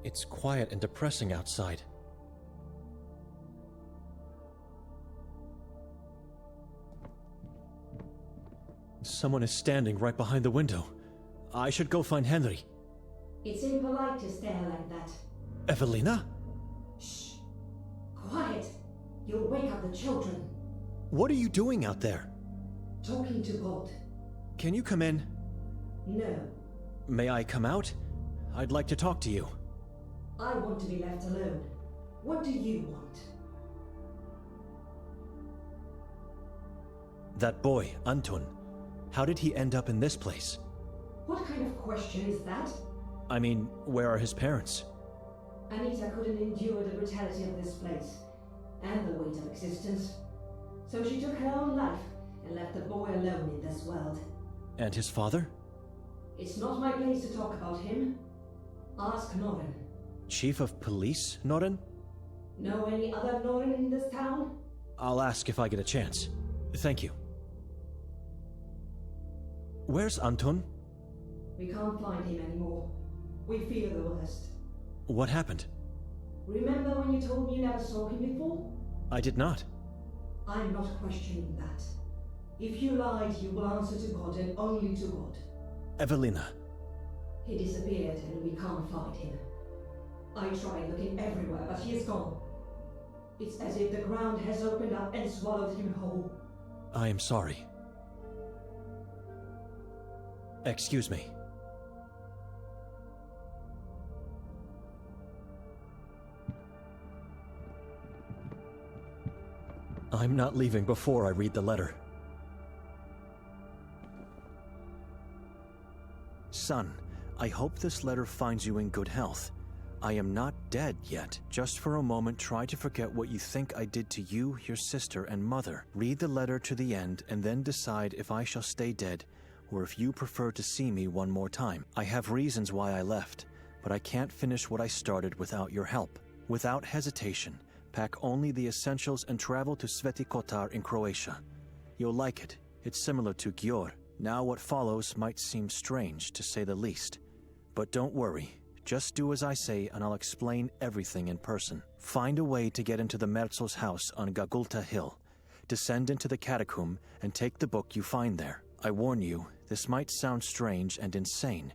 It's quiet and depressing outside. Someone is standing right behind the window. I should go find Henry. It's impolite to stare like that. Evelina? Shh. Quiet. You'll wake up the children. What are you doing out there? Talking to God. Can you come in? No. May I come out? I'd like to talk to you. I want to be left alone. What do you want? That boy, Anton. How did he end up in this place? What kind of question is that? I mean, where are his parents? Anita couldn't endure the brutality of this place, and the weight of existence. So she took her own life and left the boy alone in this world. And his father? It's not my place to talk about him. Ask Noren. Chief of Police, Noren? Know any other Noren in this town? I'll ask if I get a chance. Thank you. Where's Anton? We can't find him anymore. We fear the worst. What happened? Remember when you told me you never saw him before? I did not. I'm not questioning that. If you lied, you will answer to God and only to God. Evelina. He disappeared and we can't find him. I tried looking everywhere, but he is gone. It's as if the ground has opened up and swallowed him whole. I am sorry. Excuse me. I'm not leaving before I read the letter. Son, I hope this letter finds you in good health. I am not dead yet. Just for a moment, try to forget what you think I did to you, your sister, and mother. Read the letter to the end and then decide if I shall stay dead or if you prefer to see me one more time. I have reasons why I left, but I can't finish what I started without your help. Without hesitation, pack only the essentials and travel to Sveti Kotar in Croatia. You'll like it. It's similar to Gjor. Now what follows might seem strange, to say the least. But don't worry. Just do as I say and I'll explain everything in person. Find a way to get into the Merzel's house on Gagulta Hill. Descend into the catacomb and take the book you find there. I warn you, this might sound strange and insane,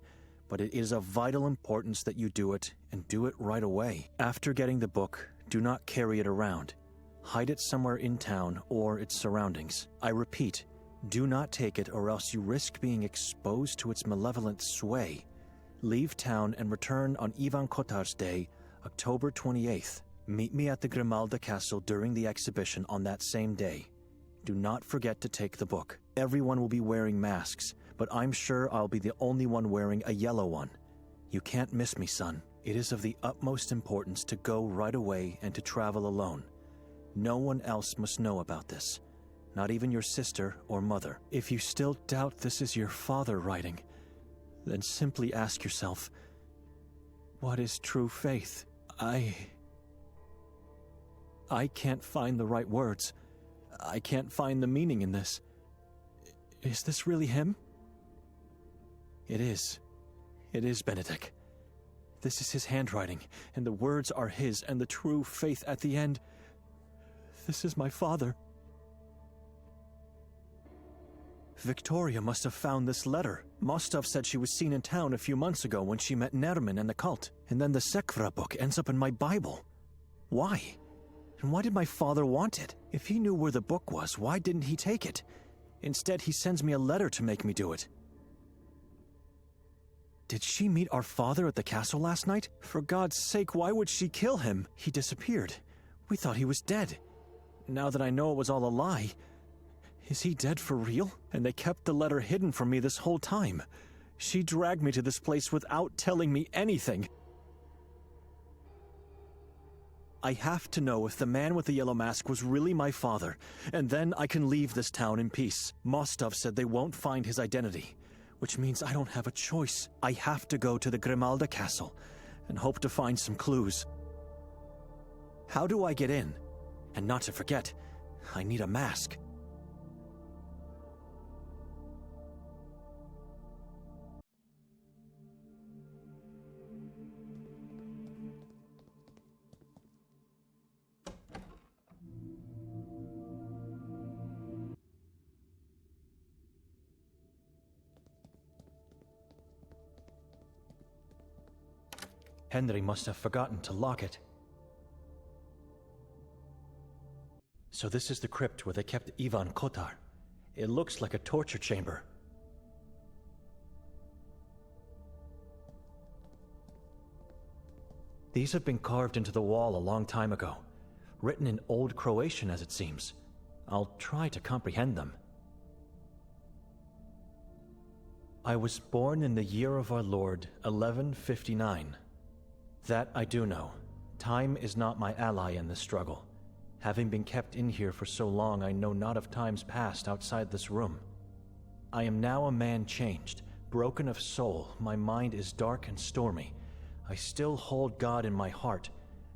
but it is of vital importance that you do it, and do it right away. After getting the book, do not carry it around. Hide it somewhere in town or its surroundings. I repeat, do not take it or else you risk being exposed to its malevolent sway. Leave town and return on Ivan Kotar's Day, October 28th. Meet me at the Grimalda Castle during the exhibition on that same day. Do not forget to take the book. Everyone will be wearing masks, but I'm sure I'll be the only one wearing a yellow one. You can't miss me, son. It is of the utmost importance to go right away and to travel alone. No one else must know about this, not even your sister or mother. If you still doubt this is your father writing, then simply ask yourself, what is true faith? I can't find the right words. I can't find the meaning in this. Is this really him? It is. It is Benedict. This is his handwriting, and the words are his, and the true faith at the end. This is my father. Victoria must have found this letter. Mostov said she was seen in town a few months ago when she met Nerman and the cult. And then the Sekvra book ends up in my Bible. Why? And why did my father want it? If he knew where the book was, why didn't he take it? Instead, he sends me a letter to make me do it. Did she meet our father at the castle last night? For God's sake, why would she kill him? He disappeared. We thought he was dead. Now that I know it was all a lie, is he dead for real? And they kept the letter hidden from me this whole time. She dragged me to this place without telling me anything. I have to know if the man with the yellow mask was really my father, and then I can leave this town in peace. Mostov said they won't find his identity, which means I don't have a choice. I have to go to the Grimalda Castle and hope to find some clues. How do I get in? And not to forget, I need a mask. Henry must have forgotten to lock it. So this is the crypt where they kept Ivan Kotar. It looks like a torture chamber. These have been carved into the wall a long time ago, written in Old Croatian as it seems. I'll try to comprehend them. I was born in the year of our Lord, 1159. That I do know. Time is not my ally in this struggle. Having been kept in here for so long, I know not of times past outside this room. I am now a man changed, broken of soul. My mind is dark and stormy. I still hold God in my heart.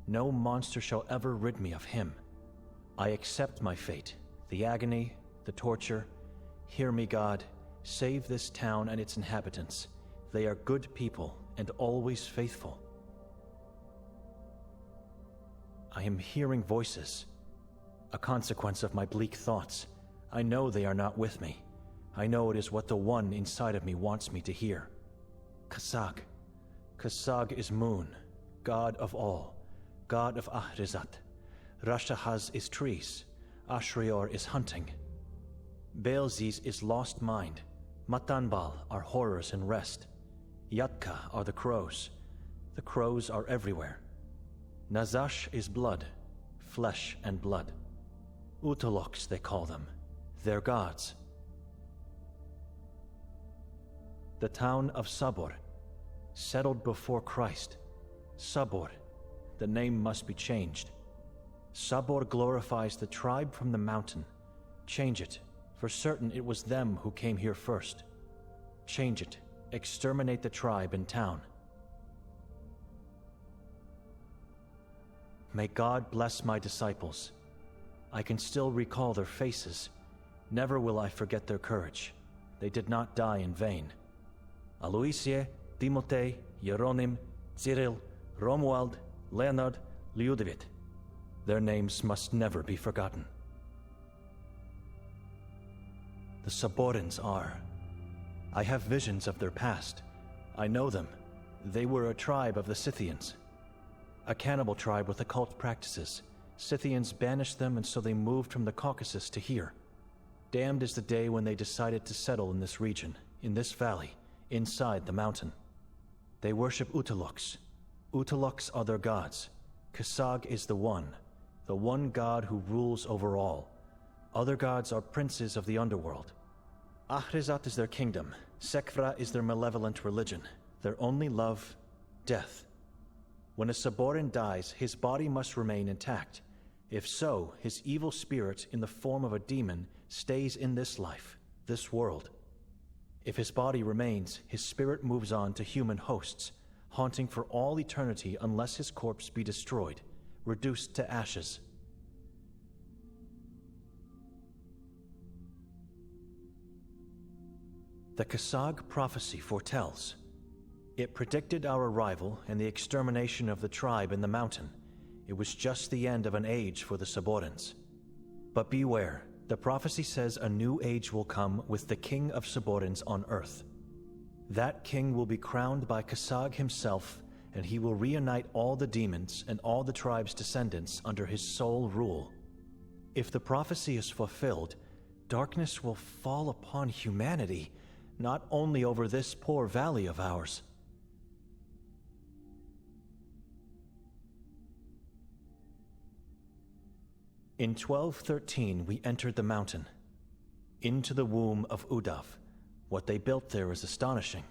No monster shall ever rid me of him. I accept my fate, the agony, the torture. Hear me, God. Save this town and its inhabitants. They are good people and always faithful. I am hearing voices. A consequence of my bleak thoughts. I know they are not with me. I know it is what the one inside of me wants me to hear. Kasag. Kasag is moon, god of all, god of Ahrizat. Rashahaz is trees. Ashrior is hunting. Beelzes is lost mind. Matanbal are horrors and rest. Yatka are the crows. The crows are everywhere. Nazash is blood, flesh and blood. Utaloks they call them. They're gods. The town of Sabor, settled before Christ. Sabor, the name must be changed. Sabor glorifies the tribe from the mountain. Change it. For certain it was them who came here first. Change it. Exterminate the tribe and town. May God bless my disciples. I can still recall their faces. Never will I forget their courage. They did not die in vain. Aloysie, Timotei, Jeronim, Cyril, Romuald, Leonard, Lyudovit. Their names must never be forgotten. The Saborans are. I have visions of their past. I know them. They were a tribe of the Scythians. A cannibal tribe with occult practices. Scythians banished them, and so they moved from the Caucasus to here. Damned is the day when they decided to settle in this region, in this valley, inside the mountain. They worship Utaloks. Utaloks are their gods. Kasag is the one god who rules over all. Other gods are princes of the underworld. Ahrizat is their kingdom. Sekvra is their malevolent religion. Their only love, death. When a Saboran dies, his body must remain intact. If so, his evil spirit in the form of a demon stays in this life, this world. If his body remains, his spirit moves on to human hosts, haunting for all eternity unless his corpse be destroyed, reduced to ashes. The Kasag prophecy foretells. It predicted our arrival and the extermination of the tribe in the mountain. It was just the end of an age for the Saborans. But beware, the prophecy says a new age will come with the king of Saborans on earth. That king will be crowned by Kasag himself, and he will reunite all the demons and all the tribe's descendants under his sole rule. If the prophecy is fulfilled, darkness will fall upon humanity, not only over this poor valley of ours. In 1213 we entered the mountain, into the womb of Udav. What they built there is astonishing.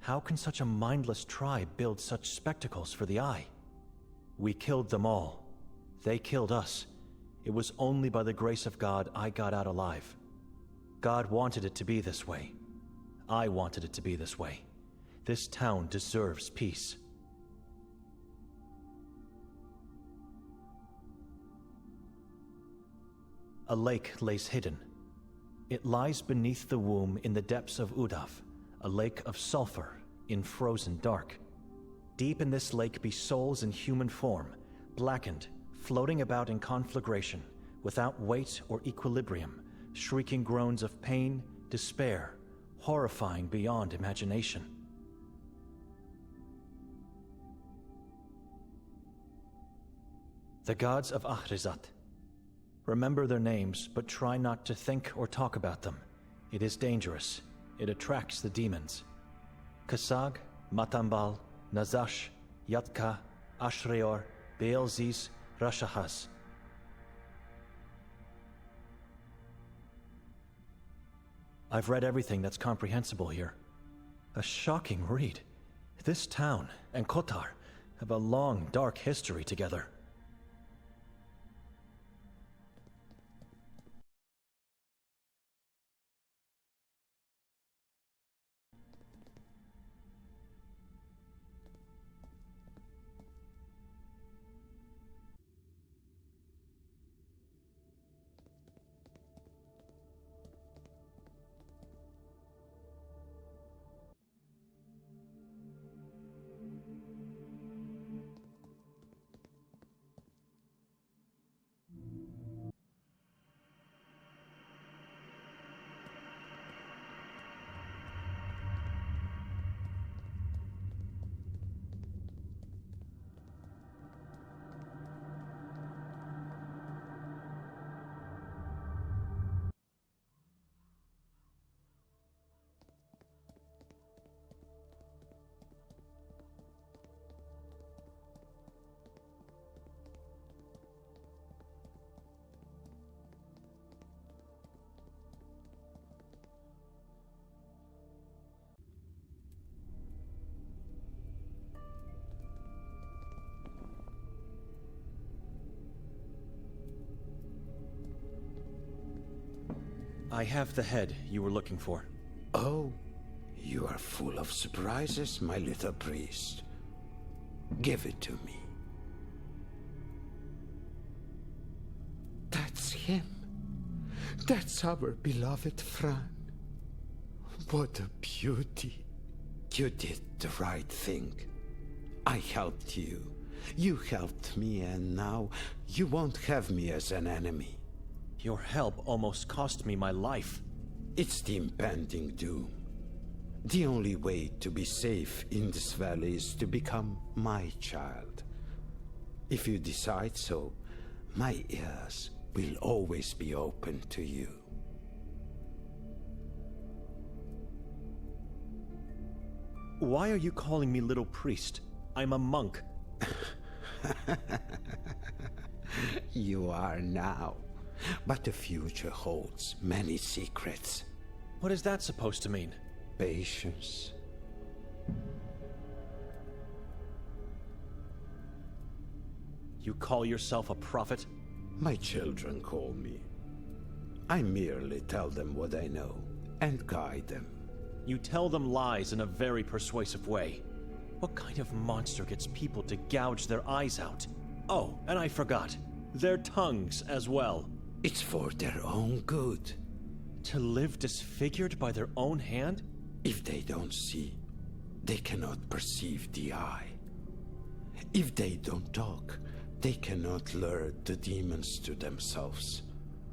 How can such a mindless tribe build such spectacles for the eye? We killed them all. They killed us. It was only by the grace of God I got out alive. God wanted it to be this way. I wanted it to be this way. This town deserves peace. A lake lays hidden. It lies beneath the womb in the depths of Udav, a lake of sulfur in frozen dark. Deep in this lake be souls in human form, blackened, floating about in conflagration, without weight or equilibrium, shrieking groans of pain, despair, horrifying beyond imagination. The gods of Ahrizat. Remember their names, but try not to think or talk about them. It is dangerous. It attracts the demons. Kasag, Matambal, Nazash, Yatka, Ashreor, Beelzes, Rashahas. I've read everything that's comprehensible here. A shocking read. This town and Kotar have a long, dark history together. I have the head you were looking for. Oh, you are full of surprises, my little priest. Give it to me. That's him. That's our beloved Fran. What a beauty. You did the right thing. I helped you. You helped me, and now you won't have me as an enemy. Your help almost cost me my life. It's the impending doom. The only way to be safe in this valley is to become my child. If you decide so, my ears will always be open to you. Why are you calling me little priest? I'm a monk. You are now. But the future holds many secrets. What is that supposed to mean? Patience. You call yourself a prophet? My children call me. I merely tell them what I know and guide them. You tell them lies in a very persuasive way. What kind of monster gets people to gouge their eyes out? Oh, and I forgot. Their tongues as well. It's for their own good. To live disfigured by their own hand? If they don't see, they cannot perceive the eye. If they don't talk, they cannot lure the demons to themselves.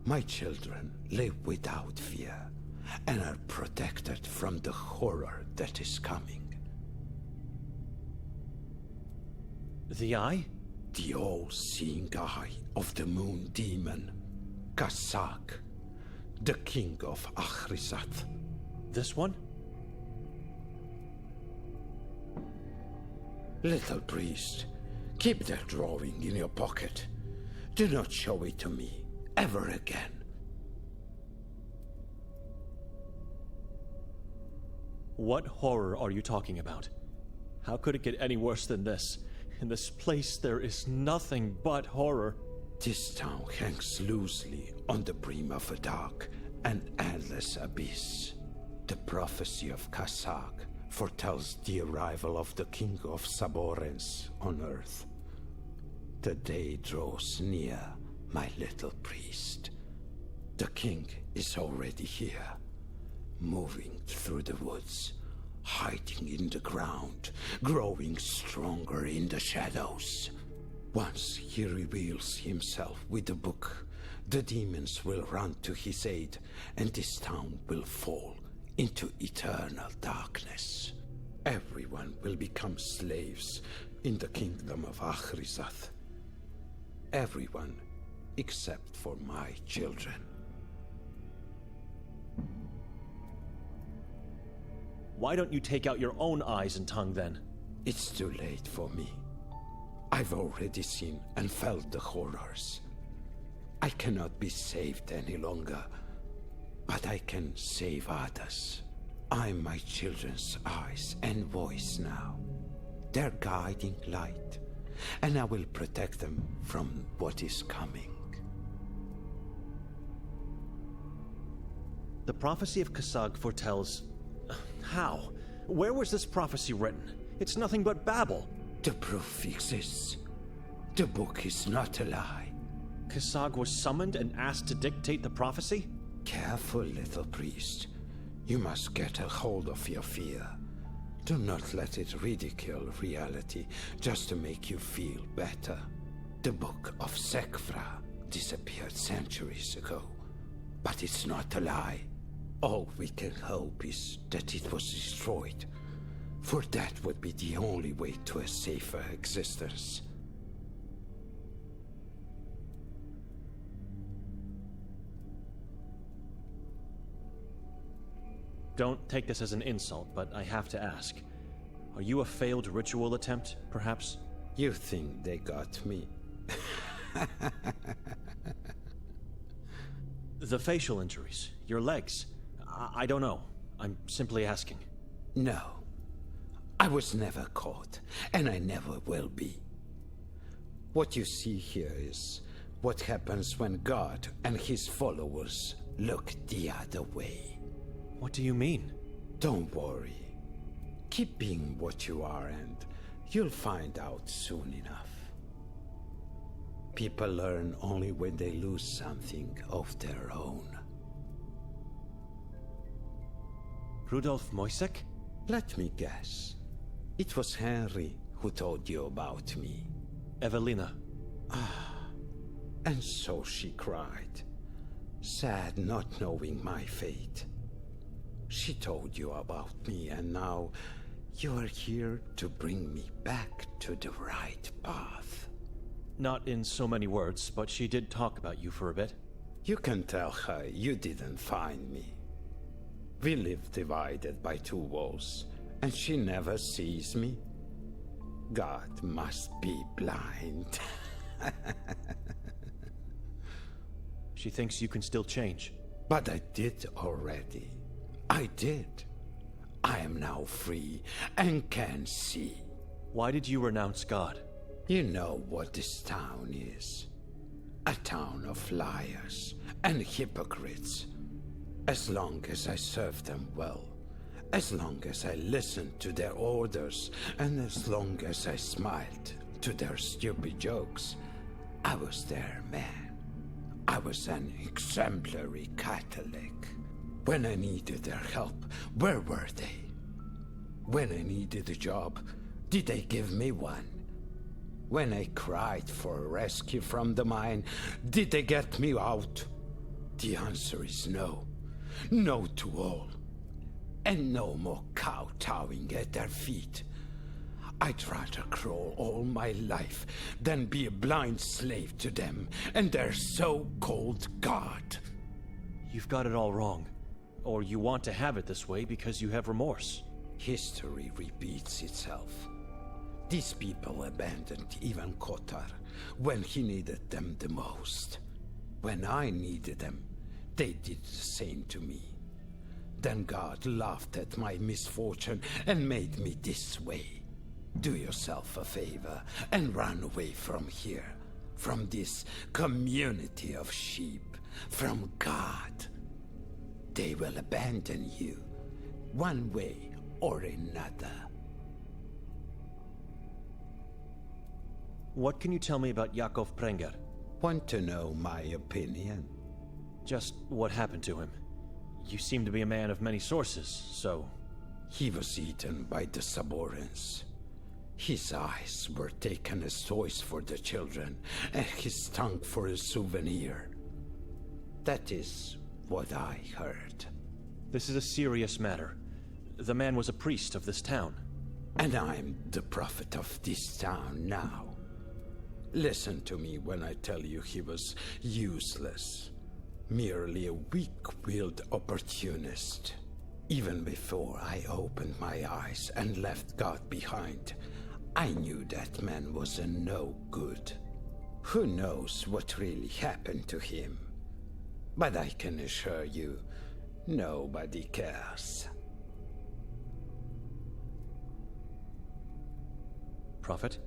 My children live without fear and are protected from the horror that is coming. The eye? The all-seeing eye of the moon demon, Kasag, the king of Ahrizat. This one? Little priest, keep that drawing in your pocket. Do not show it to me, ever again. What horror are you talking about? How could it get any worse than this? In this place there is nothing but horror. This town hangs loosely on the brim of a dark and endless abyss. The prophecy of Kasag foretells the arrival of the king of Saborens on earth. The day draws near, my little priest. The king is already here, moving through the woods, hiding in the ground, growing stronger in the shadows. Once he reveals himself with a book, the demons will run to his aid, and this town will fall into eternal darkness. Everyone will become slaves in the kingdom of Ahrizat. everyone except for my children. Why don't you take out your own eyes and tongue then? It's too late for me. I've already seen and felt the horrors. I cannot be saved any longer, but I can save others. I'm my children's eyes and voice now. Their guiding light, and I will protect them from what is coming. The prophecy of Kasag foretells... How? Where was this prophecy written? It's nothing but babble. The proof exists. The book is not a lie. Kasag was summoned and asked to dictate the prophecy? Careful, little priest. You must get a hold of your fear. Do not let it ridicule reality just to make you feel better. The book of Sekfra disappeared centuries ago, but it's not a lie. All we can hope is that it was destroyed, for that would be the only way to a safer existence. Don't take this as an insult, but I have to ask. Are you a failed ritual attempt, perhaps? You think they got me? The facial injuries, your legs. I don't know. I'm simply asking. No. I was never caught, and I never will be. What you see here is what happens when God and his followers look the other way. What do you mean? Don't worry. Keep being what you are, and you'll find out soon enough. People learn only when they lose something of their own. Rudolf Moisek? Let me guess. It was Henry who told you about me. Evelina. And so she cried, sad not knowing my fate. She told you about me, and now you are here to bring me back to the right path. Not in so many words, but she did talk about you for a bit. You can tell her you didn't find me. We live divided by two walls, and she never sees me. God must be blind. She thinks you can still change. But I did already. I did. I am now free and can see. Why did you renounce God? You know what this town is. A town of liars and hypocrites. As long as I served them well, as long as I listened to their orders, and as long as I smiled to their stupid jokes, I was their man. I was an exemplary Catholic. When I needed their help, where were they? When I needed a job, did they give me one? When I cried for rescue from the mine, did they get me out? The answer is no. No to all. And no more kowtowing at their feet. I'd rather crawl all my life than be a blind slave to them and their so-called God. You've got it all wrong. Or you want to have it this way because you have remorse. History repeats itself. These people abandoned even Kotar when he needed them the most. When I needed them, they did the same to me. Then God laughed at my misfortune and made me this way. Do yourself a favor and run away from here, from this community of sheep, from God. They will abandon you, one way or another. What can you tell me about Yakov Prenger? Want to know my opinion? Just what happened to him. You seem to be a man of many sources, so... He was eaten by the Saborans. His eyes were taken as toys for the children, and his tongue for a souvenir. That is what I heard. This is a serious matter. The man was a priest of this town. And I'm the prophet of this town now. Listen to me when I tell you he was useless. Merely a weak-willed opportunist. Even before I opened my eyes and left God behind, I knew that man was a no good. Who knows what really happened to him? But I can assure you, nobody cares. Prophet?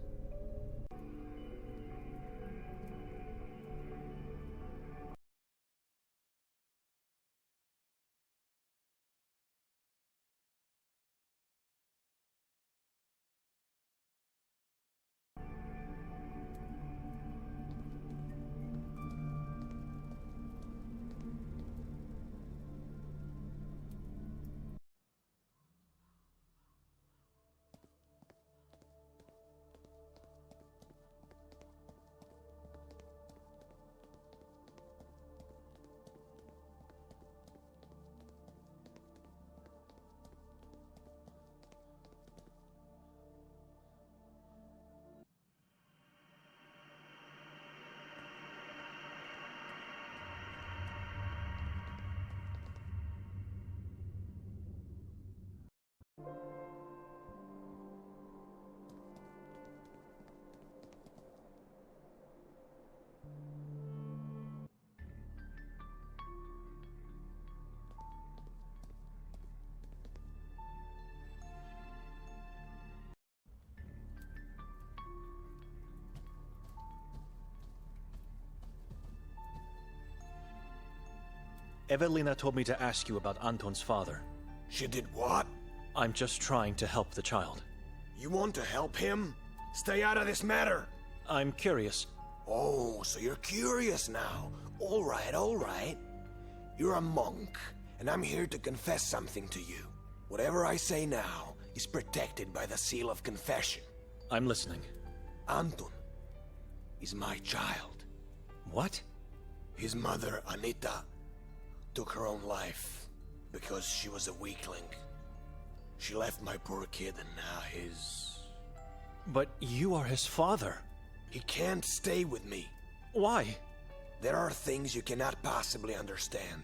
Evelina told me to ask you about Anton's father. She did what? I'm just trying to help the child. You want to help him? Stay out of this matter. I'm curious. Oh, so you're curious now. All right. You're a monk, and I'm here to confess something to you. Whatever I say now is protected by the seal of confession. I'm listening. Anton is my child. What? His mother, Anita, took her own life because she was a weakling. She left my poor kid and now his... But you are his father. He can't stay with me. Why? There are things you cannot possibly understand.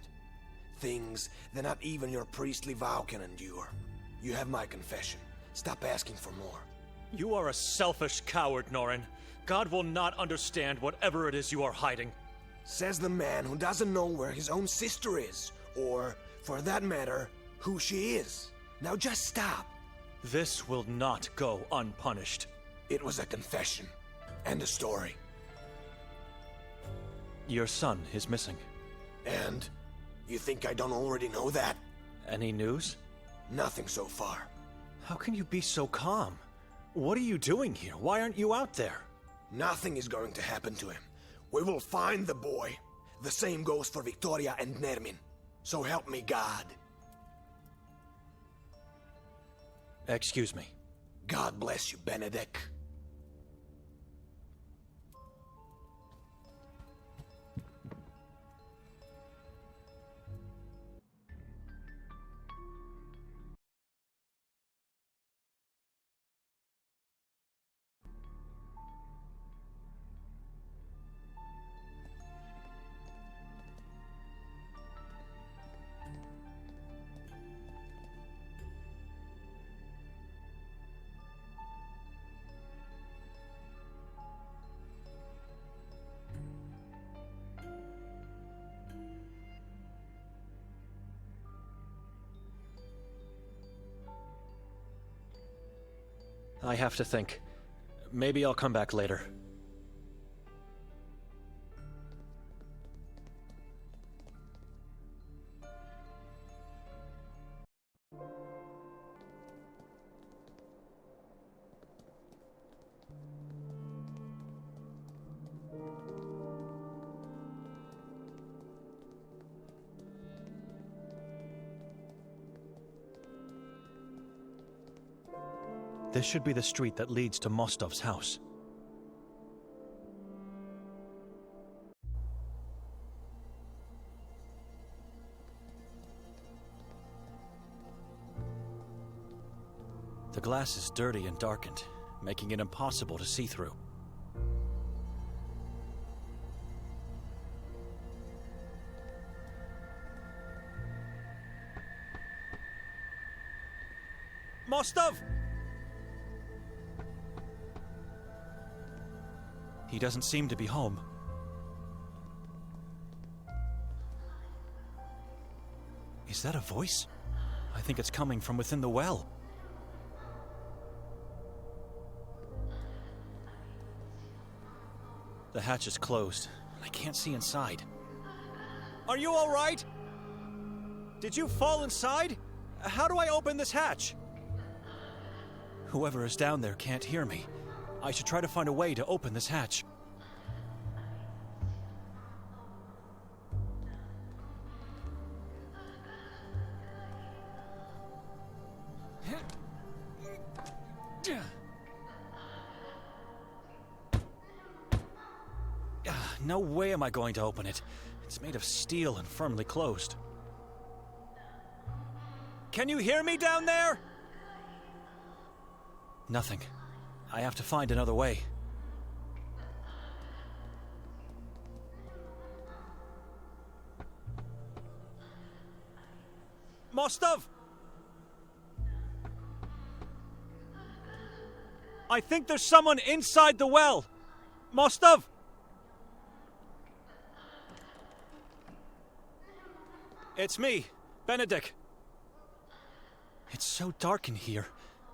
Things that not even your priestly vow can endure. You have my confession. Stop asking for more. You are a selfish coward, Norin. God will not understand whatever it is you are hiding. Says the man who doesn't know where his own sister is, or, for that matter, who she is. Now just stop. This will not go unpunished. It was a confession, and a story. Your son is missing. And? You think I don't already know that? Any news? Nothing so far. How can you be so calm? What are you doing here? Why aren't you out there? Nothing is going to happen to him. We will find the boy. The same goes for Victoria and Nermin. So help me God. Excuse me. God bless you, Benedict. I have to think. Maybe I'll come back later. This should be the street that leads to Mostov's house. The glass is dirty and darkened, making it impossible to see through. Mostov! He doesn't seem to be home. Is that a voice? I think it's coming from within the well. The hatch is closed. I can't see inside. Are you all right? Did you fall inside? How do I open this hatch? Whoever is down there can't hear me. I should try to find a way to open this hatch. No way am I going to open it. It's made of steel and firmly closed. Can you hear me down there? Nothing. I have to find another way. Mostov! I think there's someone inside the well! Mostov! It's me, Benedict. It's so dark in here,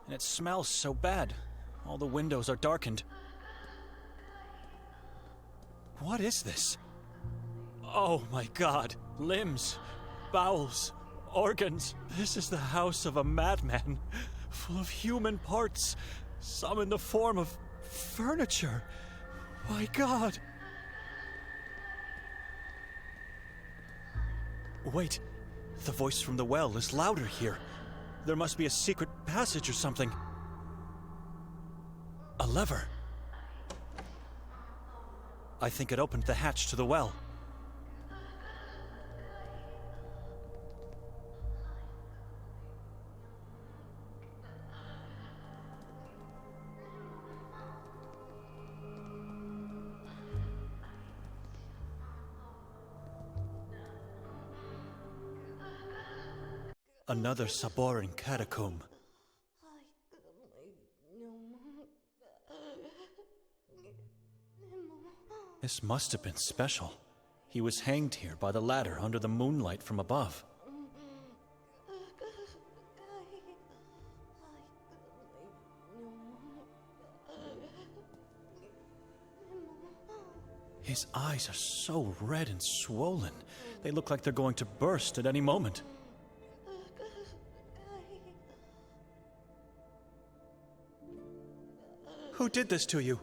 and it smells so bad. All the windows are darkened. What is this? Oh my God. Limbs, bowels, organs. This is the house of a madman, full of human parts, some in the form of furniture. My God. Wait, the voice from the well is louder here. There must be a secret passage or something. A lever. I think it opened the hatch to the well. Another Saboran catacomb. This must have been special. He was hanged here by the ladder under the moonlight from above. His eyes are so red and swollen. They look like they're going to burst at any moment. Who did this to you?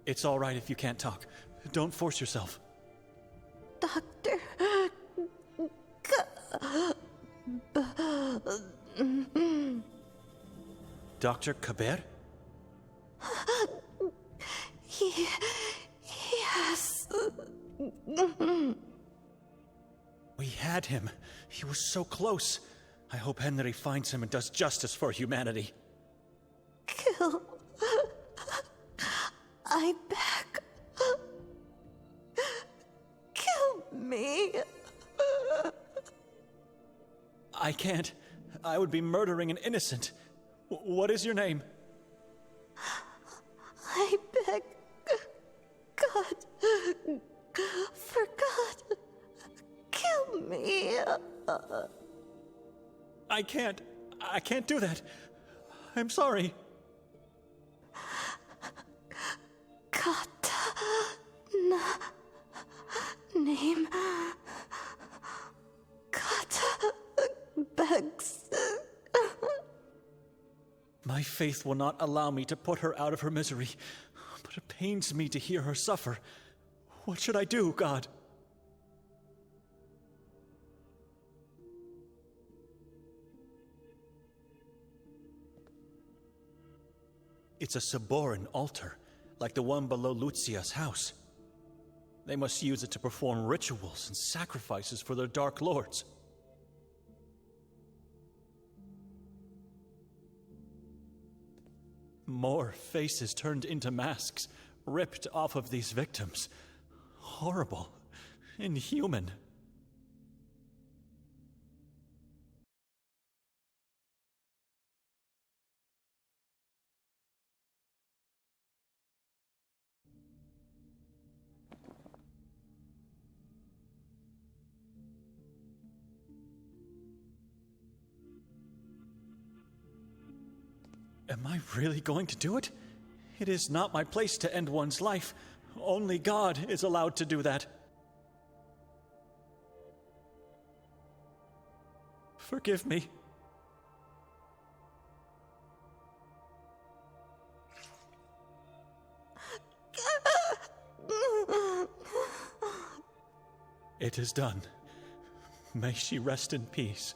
It's all right if you can't talk. Don't force yourself. Doctor. Dr. Kaber? Yes. We had him. He was so close. I hope Henry finds him and does justice for humanity. Kill. I beg. Kill me. I can't. I would be murdering an innocent. What is your name? I beg. God. For God. Kill me. I can't. I can't do that. I'm sorry. Kata. Name. Kata. Begs. My faith will not allow me to put her out of her misery, but it pains me to hear her suffer. What should I do, God? It's a Saboran altar, like the one below Lucia's house. They must use it to perform rituals and sacrifices for their dark lords. More faces turned into masks, ripped off of these victims. Horrible. inhuman. Am I really going to do it? It is not my place to end one's life. Only God is allowed to do that. Forgive me. It is done. May she rest in peace.